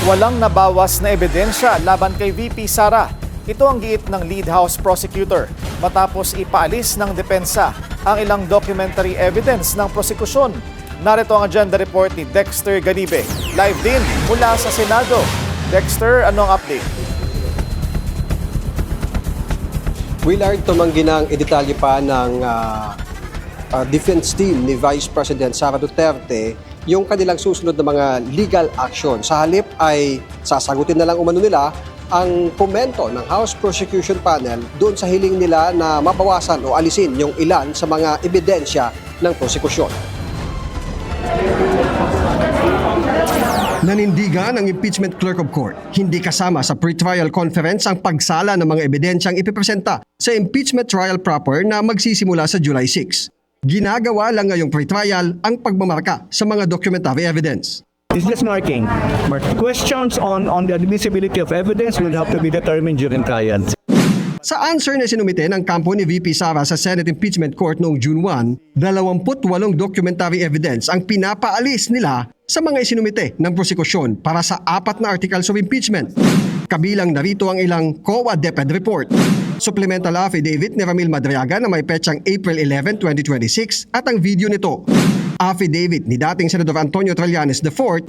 Walang nabawas na ebidensya laban kay VP Sara. Ito ang giit ng lead house prosecutor matapos ipaalis ng depensa ang ilang documentary evidence ng prosekusyon. Narito ang agenda report ni Dexter Ganibe. Live din mula sa Senado. Dexter, anong update? Willard, tumanggi ng idetalye pa ng defense team ni Vice President Sara Duterte yung kanilang susunod na mga legal action. Sa halip ay sasagutin na lang umano nila ang komento ng House Prosecution Panel doon sa hiling nila na mabawasan o alisin yung ilan sa mga ebidensya ng prosekusyon. Nanindigan ng impeachment clerk of court. Hindi kasama sa pre-trial conference ang pagsala ng mga ebidensyang ipipresenta sa impeachment trial proper na magsisimula sa July 6. Ginagawa lang ngayong pre-trial ang pagmamarka sa mga documentary evidence. It's just marking. Questions on the admissibility of evidence will have to be determined during trial. Sa answer na sinumite ng kampo ni VP Sara sa Senate Impeachment Court noong June 1, 28 documentary evidence ang pinapaalis nila sa mga isinumite ng prosekusyon para sa 4 na articles of impeachment. Kabilang narito ang ilang COA DepEd report, supplemental affidavit ni Ramil Madriaga na may petsang April 11, 2026 at ang video nito, affidavit ni dating Senador Antonio Trillanes IV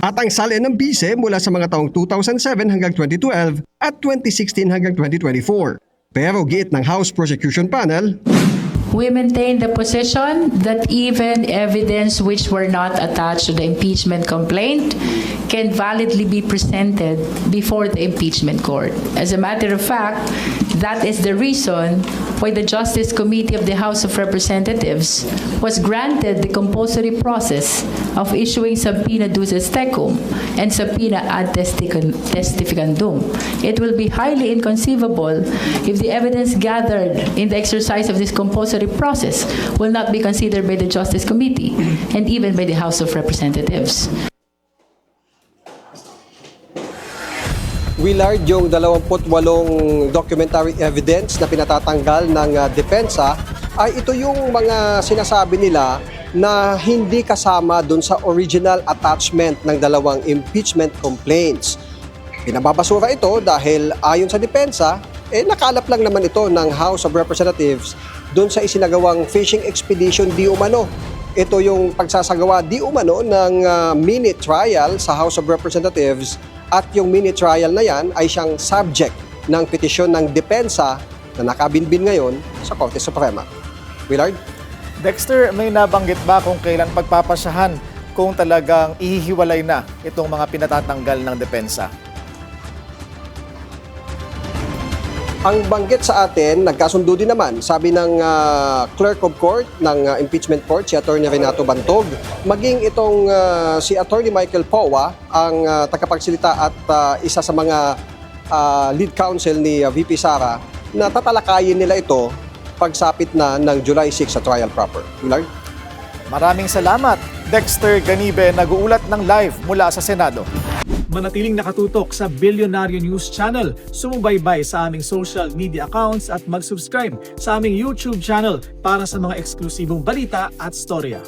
at ang salin ng bise mula sa mga taong 2007 hanggang 2012 at 2016 hanggang 2024. Pero giit ng House Prosecution Panel, we maintain the position that even evidence which were not attached to the impeachment complaint can validly be presented before the impeachment court. As a matter of fact, that is the reason why the Justice Committee of the House of Representatives was granted the compulsory process of issuing subpoena duces tecum and subpoena ad testificandum. It will be highly inconceivable if the evidence gathered in the exercise of this compulsory process will not be considered by the Justice Committee and even by the House of Representatives. Willard, yung 28 documentary evidence na pinatatanggal ng depensa ay ito yung mga sinasabi nila na hindi kasama dun sa original attachment ng dalawang impeachment complaints. Pinababasura ito dahil ayon sa depensa, nakalap lang naman ito ng House of Representatives dun sa isinagawang fishing expedition di umano. Ito yung pagsasagawa di umano ng mini trial sa House of Representatives at yung mini trial na yan ay siyang subject ng petisyon ng depensa na nakabinbin ngayon sa Korte Suprema. Willard? Dexter, may nabanggit ba kung kailan pagpapasyahan kung talagang ihihiwalay na itong mga pinatatanggal ng depensa? Ang banggit sa atin, nagkasundo din naman, sabi ng clerk of court ng impeachment court, si Atty. Renato Bantog, maging itong si Atty. Michael Powa, ang tagapagsalita at isa sa mga lead counsel ni VP Sara, na tatalakayin nila ito pagsapit na ng July 6 sa trial proper. Willard? Maraming salamat, Dexter Ganibe, nag-uulat ng live mula sa Senado. Manatiling nakatutok sa Bilyonaryo News Channel, sumubaybay sa aming social media accounts at mag-subscribe sa aming YouTube channel para sa mga eksklusibong balita at storya.